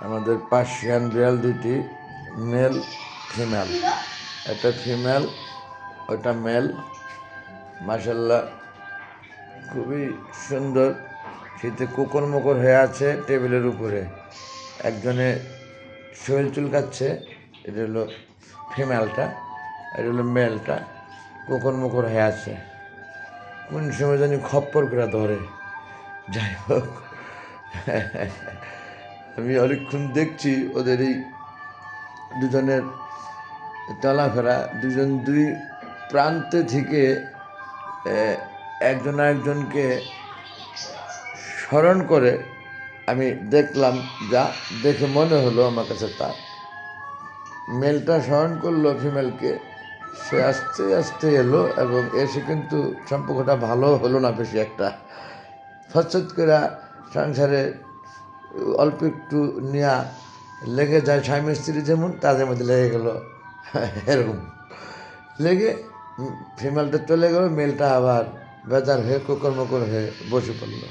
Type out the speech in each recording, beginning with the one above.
আমাদের পার্সিয়ান বিড়াল দুটি, মেল ফিমেল। একটা ফিমেল, ওটা মেল। মাশাল্লাহ খুবই সুন্দর। শীতে কুকুর মুকুর হয়ে আছে টেবিলের উপরে। একজনে শরীর চুলকাচ্ছে, এটা হলো ফিমেলটা, এটা হলো মেলটা। কুকুর মুকুর হয়ে আছে, কোন সময় জানি খপ্পর করে ধরে। যাই হোক, আমি অনেকক্ষণ দেখছি ওদের এই দুজনের চলাফেরা। দুজন দুই প্রান্তে থেকে একজন আরেকজনকে স্মরণ করে আমি দেখলাম, যা দেখে মনে হলো আমার কাছে তা। মেলটা স্মরণ করলো ফিমেলকে, সে আস্তে আস্তে এলো এবং এসে কিন্তু সম্পর্কটা ভালো হলো না বেশি একটা। ফসত করে সংসারে অল্প একটু নেওয়া লেগে যায়, স্বামী স্ত্রী যেমন তাদের মধ্যে লেগে গেল এরকম লেগে ফিমেলটা চলে গেল, মেলটা আবার বেজার হয়ে কুকরমকর হয়ে বসে পড়লো।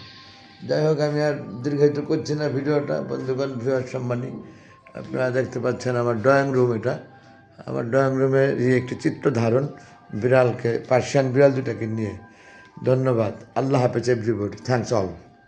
যাই হোক, আমি আর দীর্ঘায়িত করছি না ভিডিওটা। বন্ধুগণ, ভিউয়ার সম্মানী, আপনারা দেখতে পাচ্ছেন আমার ড্রয়িং রুম। এটা আমার ড্রয়িং রুমের একটি চিত্র ধারণ, বিড়ালকে, পার্সিয়ান বিড়াল দুটাকে নিয়ে। ধন্যবাদ। আল্লাহ হাফেজ এভরিবডি, থ্যাংকস অল।